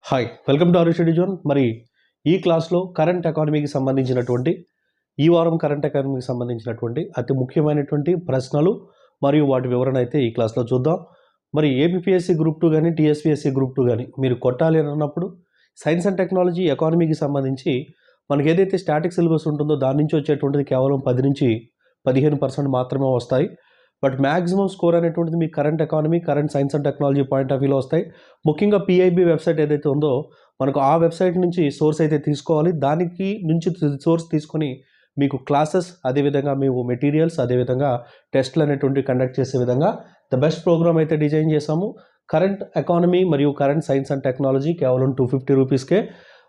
Hi welcome to our study zone. మరి ఈ క్లాస్లో కరెంట్ ఎకానమీకి సంబంధించినటువంటి ఈ వారం కరెంట్ ఎకానమీకి సంబంధించినటువంటి అతి ముఖ్యమైనటువంటి ప్రశ్నలు మరియు వాటి వివరణ అయితే ఈ క్లాస్లో చూద్దాం. మరి ఏపీఎస్సీ గ్రూప్ 2 కానీ టీఎస్పీఎస్సీ గ్రూప్ 2 కానీ మీరు కొట్టాలి అని అన్నప్పుడు సైన్స్ అండ్ టెక్నాలజీ ఎకానమీకి సంబంధించి మనకి ఏదైతే స్టాటిక్ సిలబస్ ఉంటుందో దాని నుంచి వచ్చేటువంటిది కేవలం 10 నుంచి 15% మాత్రమే వస్తాయి. బట్ మ్యాక్సిమం స్కోర్ అనేటువంటిది మీ current economy, current science and technology point of వ్యూలో వస్తాయి. ముఖ్యంగా పిఐబి వెబ్సైట్ ఏదైతే ఉందో మనకు ఆ వెబ్సైట్ నుంచి సోర్స్ అయితే తీసుకోవాలి. దానికి నుంచి సోర్స్ తీసుకొని మీకు క్లాసెస్, అదేవిధంగా మేము మెటీరియల్స్, అదేవిధంగా టెస్ట్లు అనేటువంటి కండక్ట్ చేసే విధంగా ద బెస్ట్ ప్రోగ్రామ్ అయితే డిజైన్ చేసాము. కరెంట్ ఎకానమీ మరియు కరెంట్ సైన్స్ అండ్ టెక్నాలజీ కేవలం 250 రూపీస్కే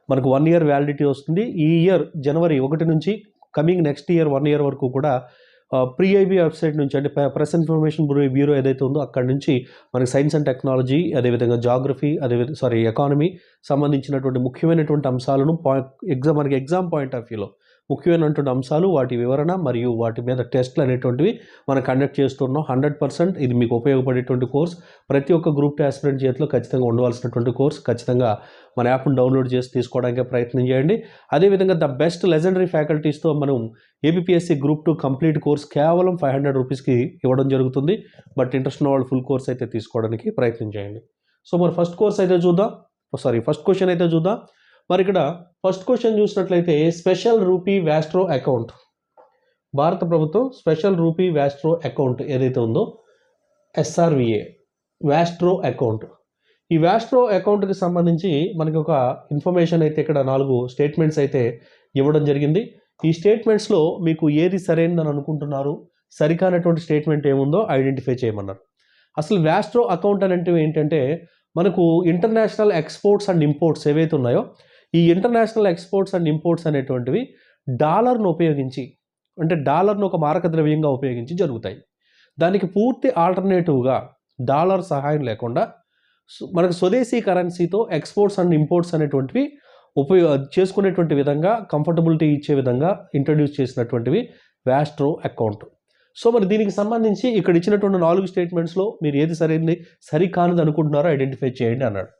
మనకు 1 ఇయర్ వ్యాలిడిటీ వస్తుంది. ఈ ఇయర్ జనవరి 1 నుంచి కమింగ్ నెక్స్ట్ ఇయర్ 1 ఇయర్ వరకు కూడా ప్రీఐబి వెబ్సైట్ నుంచి అంటే ప్రెస్ ఇన్ఫర్మేషన్ బ్యూరో ఏదైతే ఉందో అక్కడ నుంచి మనకి సైన్స్ అండ్ టెక్నాలజీ, అదేవిధంగా జాగ్రఫీ, ఎకానమీ సంబంధించినటువంటి ముఖ్యమైనటువంటి అంశాలను మనకి ఎగ్జామ్ పాయింట్ ఆఫ్ వ్యూలో ముఖ్యమైనటువంటి అంశాలు, వాటి వివరణ మరియు వాటి మీద టెస్ట్లు అనేటువంటివి మనం కండక్ట్ చేస్తున్నాం. 100% ఇది మీకు ఉపయోగపడేటువంటి కోర్స్. ప్రతి ఒక్క గ్రూప్ 2 ఆస్పిరెంట్ చేతిలో ఖచ్చితంగా ఉండవలసినటువంటి కోర్స్. ఖచ్చితంగా మన యాప్ను డౌన్లోడ్ చేసి తీసుకోవడానికి ప్రయత్నం చేయండి. అదేవిధంగా ద బెస్ట్ లెజెండరీ ఫ్యాకల్టీస్తో మనం ఏపీఎస్సీ గ్రూప్ 2 కంప్లీట్ కోర్స్ కేవలం 500 రూపీస్కి ఇవ్వడం జరుగుతుంది. బట్ ఇంట్రెస్ట్ ఉన్న వాళ్ళు ఫుల్ కోర్స్ అయితే తీసుకోవడానికి ప్రయత్నం చేయండి. సో మరి ఫస్ట్ క్వశ్చన్ అయితే చూద్దాం. మరి ఇక్కడ ఫస్ట్ క్వశ్చన్ చూసినట్లయితే స్పెషల్ రూపీ వ్యాస్ట్రో అకౌంట్, భారత ప్రభుత్వం స్పెషల్ రూపీ వ్యాస్ట్రో అకౌంట్ ఏదైతే ఉందో ఎస్ఆర్విఏ వ్యాస్ట్రో అకౌంట్, ఈ వ్యాస్ట్రో అకౌంట్కి సంబంధించి మనకి ఒక ఇన్ఫర్మేషన్ అయితే ఇక్కడ 4 స్టేట్మెంట్స్ అయితే ఇవ్వడం జరిగింది. ఈ స్టేట్మెంట్స్లో మీకు ఏది సరైనదని అనుకుంటున్నారు, సరికానటువంటి స్టేట్మెంట్ ఏముందో ఐడెంటిఫై చేయమన్నారు. అసలు వ్యాస్ట్రో అకౌంట్ అంటే ఏంటంటే మనకు ఇంటర్నేషనల్ ఎక్స్పోర్ట్స్ అండ్ ఇంపోర్ట్స్ ఏవైతే ఉన్నాయో ఈ ఇంటర్నేషనల్ ఎక్స్పోర్ట్స్ అండ్ ఇంపోర్ట్స్ అనేటువంటివి డాలర్ను ఉపయోగించి, అంటే డాలర్ను ఒక మారక ద్రవ్యంగా ఉపయోగించి జరుగుతాయి. దానికి పూర్తి ఆల్టర్నేటివ్గా డాలర్ సహాయం లేకుండా మనకు స్వదేశీ కరెన్సీతో ఎక్స్పోర్ట్స్ అండ్ ఇంపోర్ట్స్ అనేటువంటివి చేసుకునేటువంటి విధంగా, కంఫర్టబిలిటీ ఇచ్చే విధంగా ఇంట్రడ్యూస్ చేసినటువంటివి వ్యాస్ట్రో అకౌంట్. సో మరి దీనికి సంబంధించి ఇక్కడ ఇచ్చినటువంటి 4 స్టేట్మెంట్స్లో మీరు ఏది సరికానిది అనుకుంటున్నారో ఐడెంటిఫై చేయండి అన్నాడు.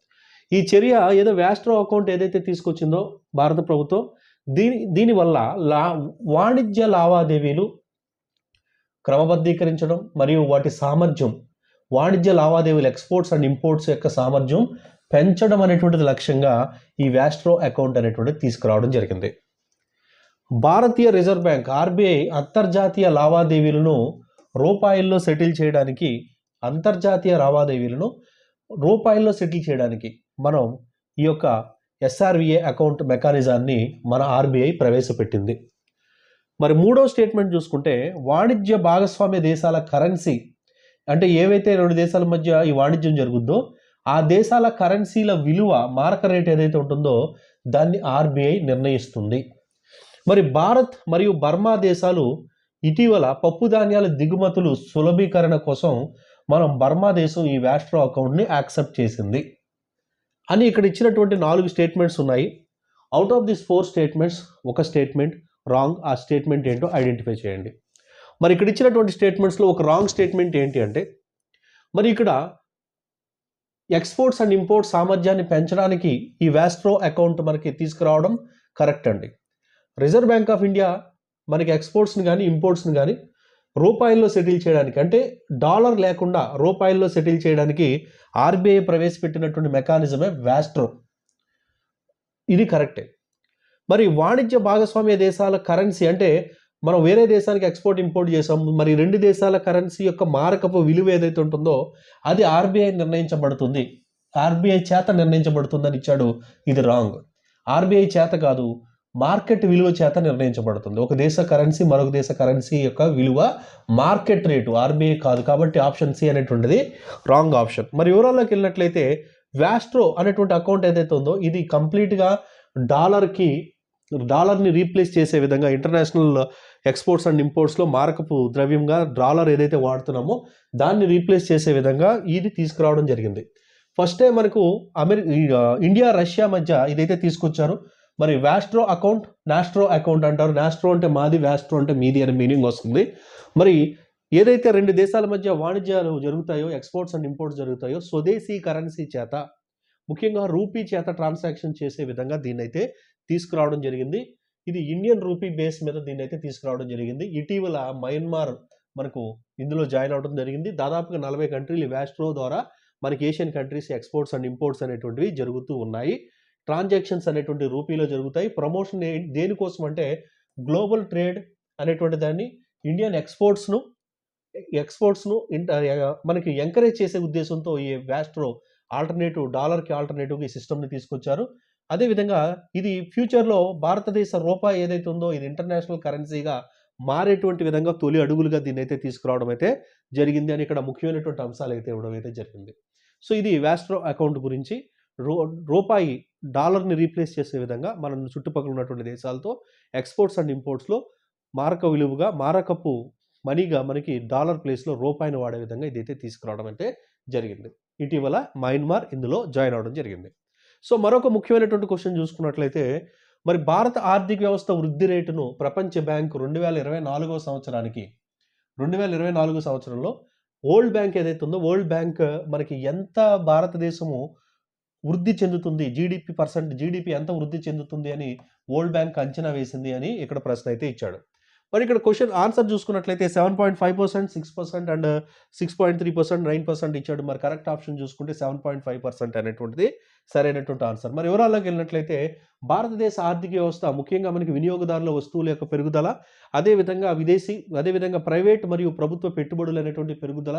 ఈ చర్య ఏదో వ్యాస్ట్రో అకౌంట్ ఏదైతే తీసుకొచ్చిందో భారత ప్రభుత్వం దీనివల్ల వాణిజ్య లావాదేవీలు క్రమబద్ధీకరించడం మరియు వాటి సామర్థ్యం, వాణిజ్య లావాదేవీలు ఎక్స్పోర్ట్స్ అండ్ ఇంపోర్ట్స్ యొక్క సామర్థ్యం పెంచడం అనేటువంటిది లక్ష్యంగా ఈ వ్యాస్ట్రో అకౌంట్ అనేటువంటిది తీసుకురావడం జరిగింది. భారతీయ రిజర్వ్ బ్యాంక్ ఆర్బీఐ అంతర్జాతీయ లావాదేవీలను రూపాయల్లో సెటిల్ చేయడానికి మనం ఈ యొక్క ఎస్ఆర్విఏ అకౌంట్ మెకానిజాన్ని మన ఆర్బీఐ ప్రవేశపెట్టింది. మరి 3వ స్టేట్మెంట్ చూసుకుంటే వాణిజ్య భాగస్వామ్య దేశాల కరెన్సీ, అంటే ఏవైతే 2 దేశాల మధ్య ఈ వాణిజ్యం జరుగుద్దో ఆ దేశాల కరెన్సీల విలువ, మారక రేట్ ఏదైతే ఉంటుందో దాన్ని ఆర్బీఐ నిర్ణయిస్తుంది. మరి భారత్ మరియు బర్మా దేశాలు ఇటీవల పప్పు ధాన్యాల దిగుమతులు సులభీకరణ కోసం మనం బర్మా దేశం ఈ వ్యాస్ట్రో అకౌంట్ని యాక్సెప్ట్ చేసింది అని ఇక్కడ ఇచ్చినటువంటి 4 స్టేట్మెంట్స్ ఉన్నాయి. అవుట్ ఆఫ్ దిస్ 4 స్టేట్మెంట్స్ ఒక స్టేట్మెంట్ రాంగ్. ఆ స్టేట్మెంట్ ఏంటో ఐడెంటిఫై చేయండి. మరి ఇక్కడ ఇచ్చినటువంటి స్టేట్మెంట్స్లో ఒక రాంగ్ స్టేట్మెంట్ ఏంటి అంటే, మరి ఇక్కడ ఎక్స్పోర్ట్స్ అండ్ ఇంపోర్ట్స్ సామర్థ్యాన్ని పెంచడానికి ఈ వ్యాస్ట్రో అకౌంట్ మనకి తీసుకురావడం కరెక్ట్ అండి. రిజర్వ్ బ్యాంక్ ఆఫ్ ఇండియా మనకి ఎక్స్పోర్ట్స్ని కానీ ఇంపోర్ట్స్ని కానీ రూపాయల్లో సెటిల్ చేయడానికి, అంటే డాలర్ లేకుండా రూపాయల్లో సెటిల్ చేయడానికి ఆర్బీఐ ప్రవేశపెట్టినటువంటి మెకానిజమే వ్యాస్ట్రో. ఇది కరెక్టే. మరి వాణిజ్య భాగస్వామ్య దేశాల కరెన్సీ, అంటే మనం వేరే దేశానికి ఎక్స్పోర్ట్ ఇంపోర్ట్ చేసాం, మరి 2 దేశాల కరెన్సీ యొక్క మారకపు విలువ ఏదైతే ఉంటుందో అది ఆర్బీఐ చేత నిర్ణయించబడుతుందని ఇచ్చాడు. ఇది రాంగ్. ఆర్బీఐ చేత కాదు, మార్కెట్ విలువ చేత నిర్ణయించబడుతుంది. ఒక దేశ కరెన్సీ మరొక దేశ కరెన్సీ యొక్క విలువ మార్కెట్ రేటు, ఆర్బీఐ కాదు. కాబట్టి ఆప్షన్ సి అనేటువంటిది రాంగ్ ఆప్షన్. మరి వివరాల్లోకి వెళ్ళినట్లయితే వ్యాస్ట్రో అనేటువంటి అకౌంట్ ఏదైతే ఉందో ఇది కంప్లీట్గా డాలర్ని రీప్లేస్ చేసే విధంగా, ఇంటర్నేషనల్ ఎక్స్పోర్ట్స్ అండ్ ఇంపోర్ట్స్లో మారకపు ద్రవ్యంగా డాలర్ ఏదైతే వాడుతున్నామో దాన్ని రీప్లేస్ చేసే విధంగా ఇది తీసుకురావడం జరిగింది. ఫస్ట్ టైం మనకు ఇండియా రష్యా మధ్య ఇదైతే తీసుకొచ్చారు. మరి వ్యాస్ట్రో అకౌంట్, నాస్ట్రో అకౌంట్ అంటారు. నాస్ట్రో అంటే మాది, వ్యాస్ట్రో అంటే మీది అనే మీనింగ్ వస్తుంది. మరి ఏదైతే 2 దేశాల మధ్య వాణిజ్యాలు జరుగుతాయో, ఎక్స్పోర్ట్స్ అండ్ ఇంపోర్ట్స్ జరుగుతాయో స్వదేశీ కరెన్సీ చేత ముఖ్యంగా రూపీ చేత ట్రాన్సాక్షన్ చేసే విధంగా దీన్నైతే తీసుకురావడం జరిగింది. ఇది ఇండియన్ రూపీ బేస్ మీద దీన్నైతే తీసుకురావడం జరిగింది. ఇటీవల మయన్మార్ మనకు ఇందులో జాయిన్ అవ్వడం జరిగింది. దాదాపుగా 40 కంట్రీలు వ్యాస్ట్రో ద్వారా మనకి Asian countries exports and imports అనేటువంటివి జరుగుతూ ఉన్నాయి. ట్రాన్సాక్షన్స్ అనేటువంటి రూపీలో జరుగుతాయి. ప్రమోషన్ దేనికోసం అంటే గ్లోబల్ ట్రేడ్ అనేటువంటి దాన్ని ఇండియన్ ఎక్స్పోర్ట్స్ను మనకి ఎంకరేజ్ చేసే ఉద్దేశంతో ఈ వ్యాస్ట్రో డాలర్కి ఆల్టర్నేటివ్గా ఈ సిస్టమ్ని తీసుకొచ్చారు. అదేవిధంగా ఇది ఫ్యూచర్లో భారతదేశ రూపాయి ఏదైతే ఉందో ఇది ఇంటర్నేషనల్ కరెన్సీగా మారేటువంటి విధంగా తొలి అడుగులుగా దీన్ని అయితే తీసుకురావడం అయితే జరిగింది అని ఇక్కడ ముఖ్యమైనటువంటి అంశాలు అయితే ఇవ్వడం అయితే జరిగింది. సో ఇది వ్యాస్ట్రో అకౌంట్ గురించి. రూపాయి డాలర్ని రీప్లేస్ చేసే విధంగా మనం చుట్టుపక్కల ఉన్నటువంటి దేశాలతో ఎక్స్పోర్ట్స్ అండ్ ఇంపోర్ట్స్లో మారకపు మనీగా మనకి డాలర్ ప్లేస్లో రూపాయిని వాడే విధంగా ఇదైతే తీసుకురావడం అయితే జరిగింది. ఇటీవల మయన్మార్ ఇందులో జాయిన్ అవడం జరిగింది. సో మరొక ముఖ్యమైనటువంటి క్వశ్చన్ చూసుకున్నట్లయితే మరి భారత ఆర్థిక వ్యవస్థ వృద్ధి రేటును ప్రపంచ బ్యాంక్ 2024 సంవత్సరంలో వరల్డ్ బ్యాంక్ ఏదైతే ఉందో వరల్డ్ బ్యాంక్ మనకి ఎంత భారతదేశము వృద్ధి చెందుతుంది, జీడిపి ఎంత వృద్ధి చెందుతుంది అని వరల్డ్ బ్యాంక్ అంచనా వేసింది అని ఇక్కడ ప్రశ్న అయితే ఇచ్చాడు. మరి ఇక్కడ క్వశ్చన్ ఆన్సర్ చూసుకున్నట్లయితే 7.5%, 6% అండ్ 6.3%, 9% ఇచ్చాడు. మరి కరెక్ట్ ఆప్షన్ చూసుకుంటే 7.5% అనేటువంటిది సరైనటువంటి ఆన్సర్. మరి వివరాల్లోకి వెళ్ళినట్లయితే భారతదేశ ఆర్థిక వ్యవస్థ ముఖ్యంగా మనకి వినియోగదారుల వస్తువుల యొక్క పెరుగుదల, అదేవిధంగా ప్రైవేట్ మరియు ప్రభుత్వ పెట్టుబడులు అనేటువంటి పెరుగుదల,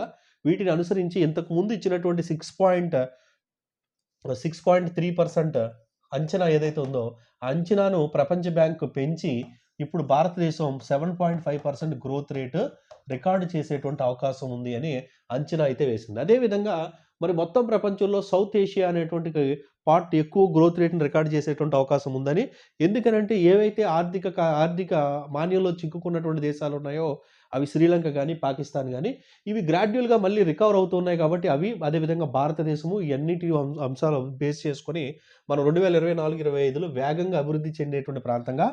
వీటిని అనుసరించి ఇంతకు ముందు ఇచ్చినటువంటి 6.3% అంచనా ఏదైతే ఉందో ఆ అంచనాను ప్రపంచ బ్యాంకు పెంచి ఇప్పుడు భారతదేశం 7.5% గ్రోత్ రేటు రికార్డు చేసేటువంటి అవకాశం ఉంది అని అంచనా అయితే వేసింది. అదేవిధంగా మరి మొత్తం ప్రపంచంలో సౌత్ ఏషియా అనేటువంటి పార్ట్ ఎక్కువ గ్రోత్ రేట్ని రికార్డు చేసేటువంటి అవకాశం ఉందని. ఎందుకనంటే ఏవైతే ఆర్థిక మాన్యంలో చిక్కుకున్నటువంటి దేశాలు ఉన్నాయో అవి శ్రీలంక కానీ పాకిస్తాన్ కానీ ఇవి గ్రాడ్యువల్గా మళ్ళీ రికవర్ అవుతున్నాయి కాబట్టి అవి అదేవిధంగా భారతదేశము ఈ అన్నిటి అంశాలు బేస్ చేసుకొని మనం 2024-25లో వేగంగా అభివృద్ధి చెందేటువంటి ప్రాంతంగా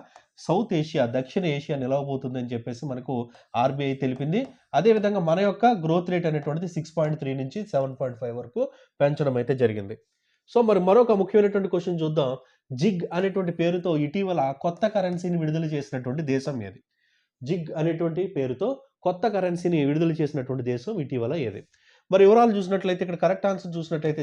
సౌత్ ఏషియా, దక్షిణ ఏషియా నిలవబోతుందని చెప్పేసి మనకు ఆర్బీఐ తెలిపింది. అదేవిధంగా మన యొక్క గ్రోత్ రేట్ అనేటువంటిది 6.3 నుంచి 7.5 వరకు పెంచడం అయితే జరిగింది. సో మరి మరొక ముఖ్యమైనటువంటి క్వశ్చన్ చూద్దాం. జిగ్ అనేటువంటి పేరుతో ఇటీవల కొత్త కరెన్సీని విడుదల చేసినటువంటి దేశం ఏది? జిగ్ అనేటువంటి పేరుతో కొత్త కరెన్సీని విడుదల చేసినటువంటి దేశం ఇటీవల ఏది? మరి వివరాలు చూసినట్లయితే ఇక్కడ కరెక్ట్ ఆన్సర్ చూసినట్లయితే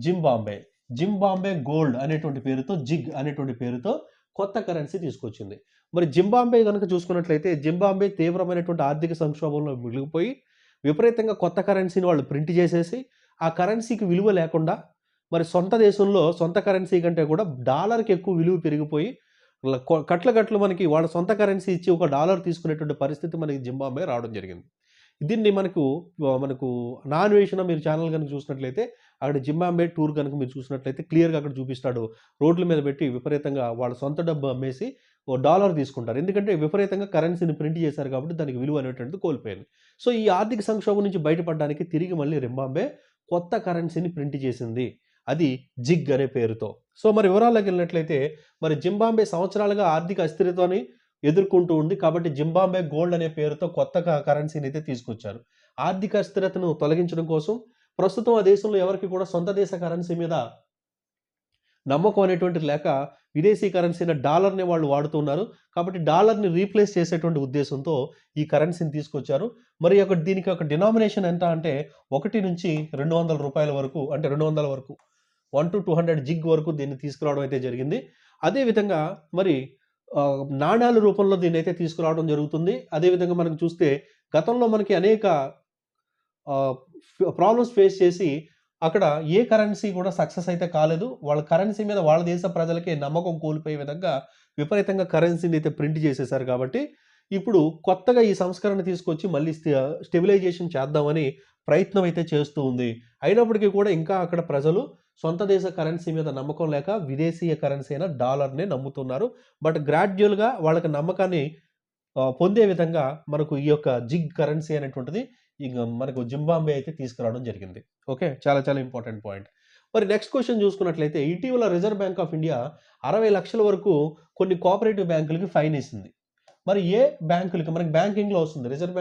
జింబాంబే గోల్డ్ అనేటువంటి పేరుతో జిగ్ అనేటువంటి పేరుతో కొత్త కరెన్సీ తీసుకొచ్చింది. మరి జింబాంబే కనుక చూసుకున్నట్లయితే జింబాంబే తీవ్రమైనటువంటి ఆర్థిక సంక్షోభంలో మిగిలిపోయి విపరీతంగా కొత్త కరెన్సీని వాళ్ళు ప్రింట్ చేసేసి ఆ కరెన్సీకి విలువ లేకుండా మరి సొంత దేశంలో సొంత కరెన్సీ కంటే కూడా డాలర్కి ఎక్కువ విలువ పెరిగిపోయి కట్ల మనకి వాళ్ళ సొంత కరెన్సీ ఇచ్చి ఒక డాలర్ తీసుకునేటువంటి పరిస్థితి మనకి జింబాంబే రావడం జరిగింది. దీన్ని మనకు నాన్ వేషణ మీరు ఛానల్ కనుక చూసినట్లయితే అక్కడ జింబాంబే టూర్ కనుక మీరు చూసినట్లయితే క్లియర్గా అక్కడ చూపిస్తాడు. రోడ్ల మీద పెట్టి విపరీతంగా వాళ్ళ సొంత డబ్బు అమ్మేసి ఓ డాలర్ తీసుకుంటారు. ఎందుకంటే విపరీతంగా కరెన్సీని ప్రింట్ చేశారు కాబట్టి దానికి విలువ అనేటువంటిది కోల్పోయింది. సో ఈ ఆర్థిక సంక్షోభం నుంచి బయటపడడానికి తిరిగి మళ్ళీ జింబాంబే కొత్త కరెన్సీని ప్రింట్ చేసింది. అది జిగ్ అనే పేరుతో. సో మరి వివరాల్లోకి వెళ్ళినట్లయితే మరి జింబాంబే సంవత్సరాలుగా ఆర్థిక అస్థిరతని ఎదుర్కొంటూ ఉంది కాబట్టి జింబాంబే గోల్డ్ అనే పేరుతో కొత్త కరెన్సీని అయితే తీసుకొచ్చారు. ఆర్థిక అస్థిరతను తొలగించడం కోసం ప్రస్తుతం ఆ దేశంలో ఎవరికి కూడా సొంత దేశ కరెన్సీ మీద నమ్మకం అనేటువంటిది లేక విదేశీ కరెన్సీ డాలర్ని వాళ్ళు వాడుతున్నారు. కాబట్టి డాలర్ని రీప్లేస్ చేసేటువంటి ఉద్దేశంతో ఈ కరెన్సీని తీసుకొచ్చారు. మరి దీనికి ఒక డినామినేషన్ ఎంత అంటే 1 నుంచి 200 రూపాయల వరకు, అంటే 200 వరకు 1 to 200 జిగ్ వరకు దీన్ని తీసుకురావడం అయితే జరిగింది. అదేవిధంగా మరి నాణ్యాల రూపంలో దీన్ని అయితే తీసుకురావడం జరుగుతుంది. అదేవిధంగా మనకు చూస్తే గతంలో మనకి అనేక ప్రాబ్లమ్స్ ఫేస్ చేసి అక్కడ ఏ కరెన్సీ కూడా సక్సెస్ అయితే కాలేదు. వాళ్ళ కరెన్సీ మీద వాళ్ళ దేశ ప్రజలకే నమ్మకం కోల్పోయే విధంగా విపరీతంగా కరెన్సీని అయితే ప్రింట్ చేసేసారు. కాబట్టి ఇప్పుడు కొత్తగా ఈ సంస్కరణ తీసుకొచ్చి మళ్ళీ స్టెబిలైజేషన్ చేద్దామని ప్రయత్నం అయితే చేస్తూ ఉంది. అయినప్పటికీ కూడా ఇంకా అక్కడ ప్రజలు సొంత దేశ కరెన్సీ మీద నమ్మకం లేక విదేశీయ కరెన్సీ అయిన డాలర్నే నమ్ముతున్నారు. బట్ గ్రాడ్యువల్గా వాళ్ళకి నమ్మకాన్ని పొందే విధంగా మనకు ఈ యొక్క జిగ్ కరెన్సీ అనేటువంటిది ఇక మనకు జింబాంబే అయితే తీసుకురావడం జరిగింది. ఓకే, చాలా చాలా ఇంపార్టెంట్ పాయింట్. మరి నెక్స్ట్ క్వశ్చన్ చూసుకున్నట్లయితే ఇటీవల రిజర్వ్ బ్యాంక్ ఆఫ్ ఇండియా 60 లక్షల వరకు కొన్ని కోఆపరేటివ్ బ్యాంకులకి ఫైన్ వేసింది. మరి ఏ బ్యాంకులకి మనకి బ్యాంకింగ్లో వస్తుంది రిజర్వ్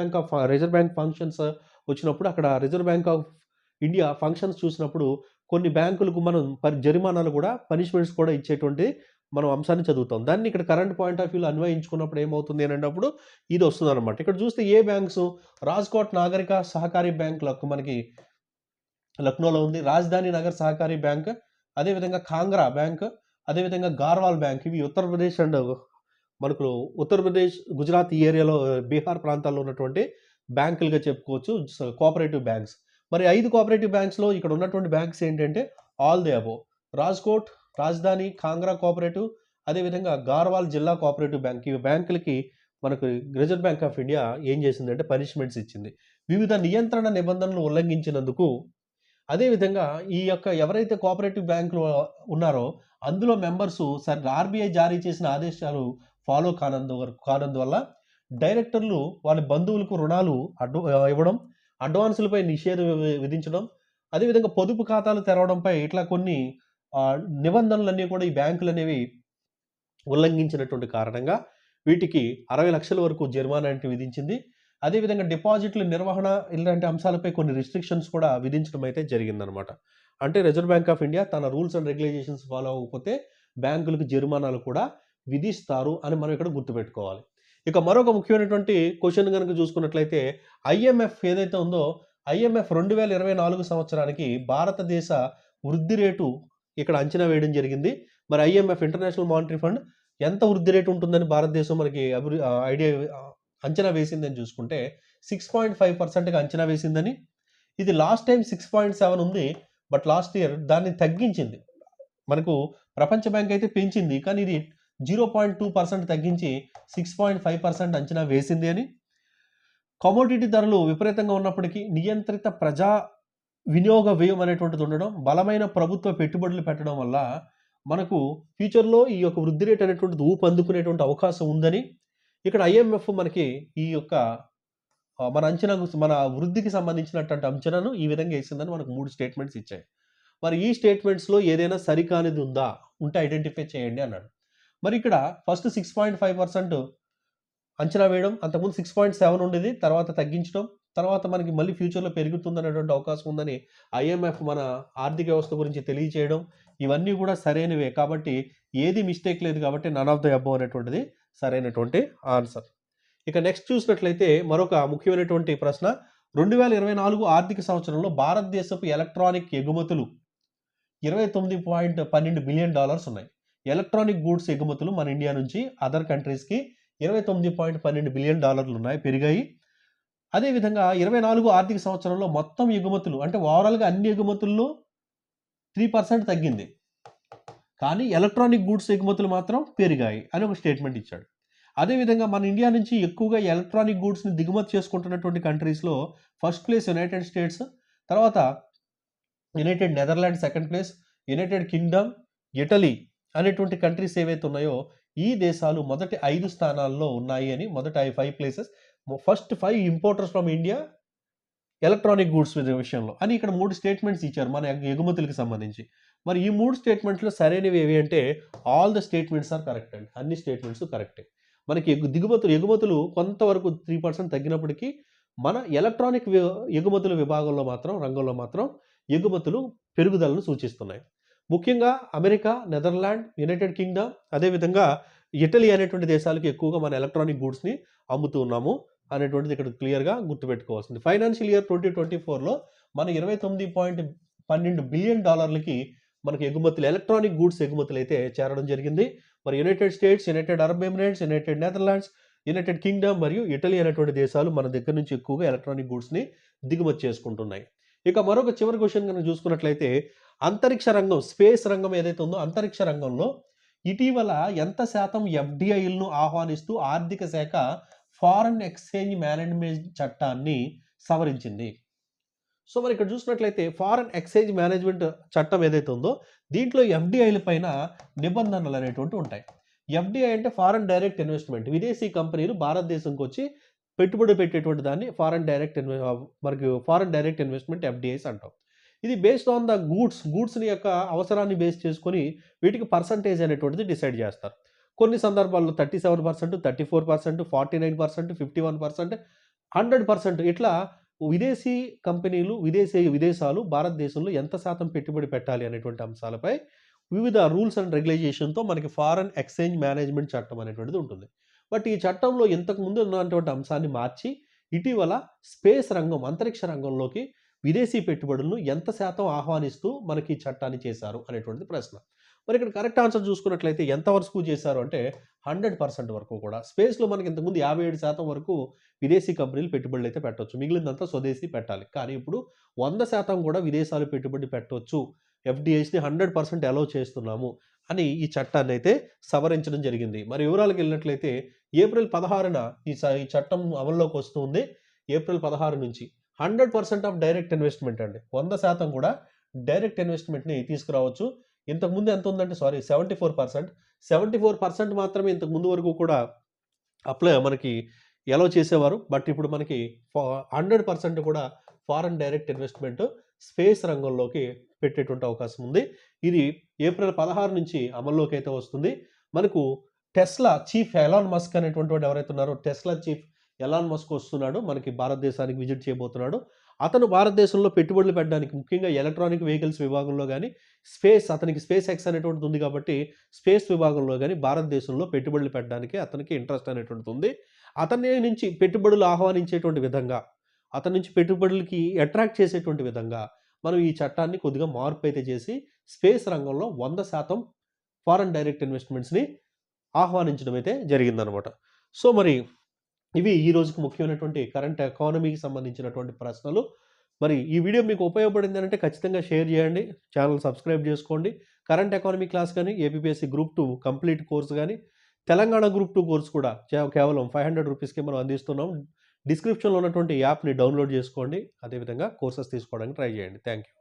బ్యాంక్ ఫంక్షన్స్ వచ్చినప్పుడు అక్కడ reserve bank of India functions చూసినప్పుడు కొన్ని బ్యాంకులకు మనం జరిమానాలు కూడా పనిష్మెంట్స్ కూడా ఇచ్చేటువంటి మనం అంశాన్ని చదువుతాం. దాన్ని ఇక్కడ కరెంట్ పాయింట్ ఆఫ్ వ్యూలో అన్వయించుకున్నప్పుడు ఏమవుతుంది అని అన్నప్పుడు ఇది వస్తుందన్నమాట. ఇక్కడ చూస్తే ఏ బ్యాంక్స్ రాజ్కోట్ నాగరిక సహకారి బ్యాంక్ మనకి లక్నోలో ఉంది. రాజధాని నగర్ సహకారి బ్యాంక్, అదేవిధంగా కాంగ్రా బ్యాంక్, అదేవిధంగా గార్వాల్ బ్యాంక్. ఇవి ఉత్తరప్రదేశ్ అండ్ మనకు ఉత్తరప్రదేశ్, గుజరాత్ ఈ ఏరియాలో బీహార్ ప్రాంతాల్లో ఉన్నటువంటి బ్యాంకులుగా చెప్పుకోవచ్చు కోఆపరేటివ్ బ్యాంక్స్. మరి 5 కోఆపరేటివ్ బ్యాంక్స్లో ఇక్కడ ఉన్నటువంటి బ్యాంక్స్ ఏంటంటే ఆల్ ది అబోవ్. రాజ్కోట్, రాజధాని, కాంగ్రా కోఆపరేటివ్, అదేవిధంగా గార్వాల్ జిల్లా కోఆపరేటివ్ బ్యాంక్. ఈ బ్యాంకులకి మనకు రిజర్వ్ బ్యాంక్ ఆఫ్ ఇండియా ఏం చేసిందంటే పనిష్మెంట్స్ ఇచ్చింది వివిధ నియంత్రణ నిబంధనలు ఉల్లంఘించినందుకు. అదేవిధంగా ఈ యొక్క ఎవరైతే కోఆపరేటివ్ బ్యాంకులు ఉన్నారో అందులో మెంబర్స్ ఆర్బీఐ జారీ చేసిన ఆదేశాలు ఫాలో కానందువల్ల డైరెక్టర్లు వాళ్ళ బంధువులకు రుణాలు ఇవ్వడం, అడ్వాన్సులపై నిషేధం విధించడం, అదేవిధంగా పొదుపు ఖాతాలు తెరవడంపై ఇట్లా కొన్ని నిబంధనలన్నీ కూడా ఈ బ్యాంకులు అనేవి ఉల్లంఘించినటువంటి కారణంగా వీటికి 60 లక్షల వరకు జరిమానా అంటే విధించింది. అదేవిధంగా డిపాజిట్ల నిర్వహణ ఇలాంటి అంశాలపై కొన్ని రిస్ట్రిక్షన్స్ కూడా విధించడం అయితే జరిగిందనమాట. అంటే రిజర్వ్ బ్యాంక్ ఆఫ్ ఇండియా తన రూల్స్ అండ్ రెగ్యులేషన్స్ ఫాలో అవ్వకపోతే బ్యాంకులకు జరిమానాలు కూడా విధిస్తారు అని మనం ఇక్కడ గుర్తుపెట్టుకోవాలి. ఇక మరొక ముఖ్యమైనటువంటి క్వశ్చన్ కనుక చూసుకున్నట్లయితే ఐఎంఎఫ్ ఏదైతే ఉందో ఐఎంఎఫ్ 2024 సంవత్సరానికి భారతదేశ వృద్ధి రేటు ఇక్కడ అంచనా వేయడం జరిగింది. మరి ఐఎంఎఫ్ ఇంటర్నేషనల్ మానిటరీ ఫండ్ ఎంత వృద్ధి రేటు ఉంటుందని భారతదేశం మనకి ఐడియా అంచనా వేసిందని చూసుకుంటే 6.5%గా అంచనా వేసిందని. ఇది లాస్ట్ టైం 6.7 ఉంది, బట్ లాస్ట్ ఇయర్ దాన్ని తగ్గించింది. మనకు ప్రపంచ బ్యాంక్ అయితే పెంచింది, కానీ ఇది 0.2% తగ్గించి 6.5% అంచనా వేసింది అని. కమోడిటీ ధరలు విపరీతంగా ఉన్నప్పటికీ నియంత్రిత ప్రజా వినియోగ వ్యయం అనేటువంటిది ఉండడం, బలమైన ప్రభుత్వ పెట్టుబడులు పెట్టడం వల్ల మనకు ఫ్యూచర్లో ఈ యొక్క వృద్ధి రేట్ అనేటువంటిది ఊపందుకునేటువంటి అవకాశం ఉందని ఇక్కడ ఐఎంఎఫ్ మనకి ఈ యొక్క మన వృద్ధికి సంబంధించినటువంటి అంచనాను ఈ విధంగా వేసిందని మనకు 3 స్టేట్మెంట్స్ ఇచ్చాయి. మరి ఈ స్టేట్మెంట్స్లో ఏదైనా సరికానిది ఉంటే ఐడెంటిఫై చేయండి అన్నాడు. మరి ఇక్కడ ఫస్ట్ 6.5% అంచనా వేయడం, అంతకుముందు 6.7 ఉండేది, తర్వాత తగ్గించడం, తర్వాత మనకి మళ్ళీ ఫ్యూచర్లో పెరుగుతుందనేటువంటి అవకాశం ఉందని ఐఎంఎఫ్ మన ఆర్థిక వ్యవస్థ గురించి తెలియచేయడం, ఇవన్నీ కూడా సరైనవే. కాబట్టి ఏది మిస్టేక్ లేదు, కాబట్టి నన్ ఆఫ్ ద అబోవ్ అనేటువంటిది సరైనటువంటి ఆన్సర్. ఇక నెక్స్ట్ చూసినట్లయితే మరొక ముఖ్యమైనటువంటి ప్రశ్న, 2024 ఆర్థిక సంవత్సరంలో భారతదేశపు ఎలక్ట్రానిక్ ఎగుమతులు $29.12 బిలియన్ ఉన్నాయి. ఎలక్ట్రానిక్ గూడ్స్ ఎగుమతులు మన ఇండియా నుంచి అదర్ కంట్రీస్కి $29.12 బిలియన్ ఉన్నాయి, పెరిగాయి. అదేవిధంగా 24 ఆర్థిక సంవత్సరంలో మొత్తం ఎగుమతులు అంటే ఓవరాల్గా అన్ని ఎగుమతుల్లో 3% తగ్గింది, కానీ ఎలక్ట్రానిక్ గూడ్స్ ఎగుమతులు మాత్రం పెరిగాయి అని ఒక స్టేట్మెంట్ ఇచ్చాడు. అదేవిధంగా మన ఇండియా నుంచి ఎక్కువగా ఎలక్ట్రానిక్ గూడ్స్ని దిగుమతి చేసుకుంటున్నటువంటి కంట్రీస్లో ఫస్ట్ ప్లేస్ యునైటెడ్ స్టేట్స్, తర్వాత United Netherland second place, United Kingdom, Italy అనేటువంటి కంట్రీస్ ఏవైతే ఉన్నాయో ఈ దేశాలు మొదటి 5 స్థానాల్లో ఉన్నాయి అని. మొదటి 5 places, first 5 importers from India electronic goods విషయంలో అని ఇక్కడ 3 స్టేట్మెంట్స్ ఇచ్చారు మన ఎగుమతులకు సంబంధించి. మరి ఈ 3 స్టేట్మెంట్స్లో సరైనవి ఏవి అంటే all the statements are correct అండి, అన్ని స్టేట్మెంట్స్ కరెక్టే. మనకి ఎగుమతులు కొంతవరకు 3% తగ్గినప్పటికీ మన ఎలక్ట్రానిక్ ఎగుమతుల రంగంలో మాత్రం ఎగుమతులు పెరుగుదలను సూచిస్తున్నాయి. ముఖ్యంగా అమెరికా, నెదర్లాండ్, యునైటెడ్ కింగ్డమ్, అదేవిధంగా ఇటలీ అనేటువంటి దేశాలకు ఎక్కువగా మన ఎలక్ట్రానిక్ గూడ్స్ని అమ్ముతూ ఉన్నాము అనేటువంటిది ఇక్కడ క్లియర్గా గుర్తుపెట్టుకోవాల్సింది. ఫైనాన్షియల్ ఇయర్ 2024లో మన $29.12 బిలియన్ మనకి ఎగుమతులు ఎలక్ట్రానిక్ గూడ్స్ ఎగుమతులు అయితే చేరడం జరిగింది. మరి United states, United Arab Emirates, United Netherlands, United Kingdom మరియు ఇటలీ అనేటువంటి దేశాలు మన దగ్గర నుంచి ఎక్కువగా ఎలక్ట్రానిక్ గూడ్స్ని దిగుమతి చేసుకుంటున్నాయి. ఇక మరొక చివరి క్వశ్చన్ కనుక చూసుకున్నట్లయితే అంతరిక్ష రంగం, స్పేస్ రంగం ఏదైతే ఉందో అంతరిక్ష రంగంలో ఇటీవల ఎంత శాతం ఎఫ్డిఐలను ఆహ్వానిస్తూ ఆర్థిక శాఖ ఫారెన్ ఎక్స్చేంజ్ మేనేజ్మెంట్ చట్టాన్ని సవరించింది. సో మరి ఇక్కడ చూసినట్లయితే ఫారెన్ ఎక్స్చేంజ్ మేనేజ్మెంట్ చట్టం ఏదైతే ఉందో దీంట్లో ఎఫ్డిఐల పైన నిబంధనలు అనేటువంటి ఉంటాయి. ఎఫ్డిఐ అంటే ఫారెన్ డైరెక్ట్ ఇన్వెస్ట్మెంట్, విదేశీ కంపెనీలు భారతదేశంకి వచ్చి పెట్టుబడి పెట్టేటువంటి దాన్ని ఫారెన్ డైరెక్ట్ ఇన్వెస్ట్మెంట్ ఎఫ్డిఐస్ అంటాం. ఇది బేస్డ్ ఆన్ ద గూడ్స్ని యొక్క అవసరాన్ని బేస్ చేసుకొని వీటికి పర్సంటేజ్ అనేటువంటిది డిసైడ్ చేస్తారు. కొన్ని సందర్భాల్లో 37%, 34%, 49%, 51%, 100% ఇట్లా విదేశీ కంపెనీలు, విదేశాలు భారతదేశంలో ఎంత శాతం పెట్టుబడి పెట్టాలి అనేటువంటి అంశాలపై వివిధ రూల్స్ అండ్ రెగ్యులేషన్‌తో మనకి ఫారెన్ ఎక్స్‌చేంజ్ మేనేజ్‌మెంట్ చట్టం అనేటువంటిది ఉంటుంది. బట్ ఈ చట్టంలో ఇంతకుముందు ఉన్నటువంటి అంశాన్ని మార్చి ఇటీవల స్పేస్ రంగం, అంతరిక్ష రంగంలోకి విదేశీ పెట్టుబడులను ఎంత శాతం ఆహ్వానిస్తూ మనకి ఈ చట్టాన్ని చేశారు అనేటువంటిది ప్రశ్న. మరి ఇక్కడ కరెక్ట్ ఆన్సర్ చూసుకున్నట్లయితే ఎంత వరకు చేశారు అంటే 100% వరకు కూడా. స్పేస్‌లో మనకి ఇంతకుముందు 57% వరకు విదేశీ కంపెనీలు పెట్టుబడులైతే పెట్టొచ్చు. మిగిలిందంతా స్వదేశీ పెట్టాలి. కానీ ఇప్పుడు 100% కూడా విదేశాలు పెట్టుబడి పెట్టొచ్చు. ఎఫ్‌డిఐస్‌ని 100% అలౌ చేస్తున్నాము అని ఈ చట్టాన్నైతే సవరించడం జరిగింది. మరి వివరాలకెళ్ళినట్లయితే ఏప్రిల్ 16న ఈ చట్టం అమల్లోకి వస్తుంది. ఏప్రిల్ 16 నుంచి 100% ఆఫ్ డైరెక్ట్ ఇన్వెస్ట్‌మెంట్ అండి. 100% కూడా డైరెక్ట్ ఇన్వెస్ట్‌మెంట్‌ని తీసుకురావచ్చు. ఇంతకుముందు ఎంత ఉందంటే 74%. 74% మాత్రమే ఇంతకుముందు వరకు కూడా మనకి అలౌ చేసేవారు. బట్ ఇప్పుడు మనకి 100% కూడా ఫారెన్ డైరెక్ట్ ఇన్వెస్ట్‌మెంట్ స్పేస్ రంగంలోకి పెట్టేటువంటి అవకాశం ఉంది. ఇది ఏప్రిల్ 16 నుంచి అమల్లోకి అయితే వస్తుంది. మనకు టెస్లా చీఫ్ ఎలాన్ మస్క్ అనేటువంటి వాడు ఎవరైతే ఉన్నారో, టెస్లా చీఫ్ ఎలాన్ మస్క్ వస్తున్నాడు. మనకి భారతదేశానికి విజిట్ చేయబోతున్నాడు. అతను భారతదేశంలో పెట్టుబడులు పెట్టడానికి ముఖ్యంగా ఎలక్ట్రానిక్ వెహికల్స్ విభాగంలో గాని, అతనికి స్పేస్ ఎక్స్ అనేటువంటిది ఉంది కాబట్టి, స్పేస్ విభాగంలో గాని భారతదేశంలో పెట్టుబడులు పెట్టడానికి అతనికి ఇంట్రెస్ట్ అనేటువంటిది ఉంది. అతని నుంచి పెట్టుబడులు ఆహ్వానించేటువంటి విధంగా, అతని నుంచి పెట్టుబడులకి అట్రాక్ట్ చేసేటువంటి విధంగా మనం ఈ చట్టాన్ని కొద్దిగా మార్పు అయితే చేసి స్పేస్ రంగంలో 100% ఫారెన్ డైరెక్ట్ ఇన్వెస్ట్‌మెంట్స్‌ని ఆహ్వానించడం అయితే జరిగిందనమాట. సో, మరి ఇవి ఈ రోజుకి ముఖ్యమైనటువంటి కరెంట్ ఎకానమీకి సంబంధించినటువంటి ప్రశ్నలు. మరి ఈ వీడియో మీకు ఉపయోగపడిందనంటే ఖచ్చితంగా షేర్ చేయండి. ఛానల్ సబ్స్క్రైబ్ చేసుకోండి. కరెంట్ ఎకానమీ క్లాస్ గాని, ఏపీపీఎస్సీ గ్రూప్ 2 కంప్లీట్ కోర్స్ గాని, తెలంగాణ గ్రూప్ 2 కోర్స్ కూడా కేవలం ₹500కి మనం అందిస్తున్నాం. డిస్క్రిప్షన్‌లో ఉన్నటువంటి యాప్‌ని డౌన్‌లోడ్ చేసుకోండి. అదేవిధంగా కోర్సెస్ తీసుకోవడానికి ట్రై చేయండి. Thank you.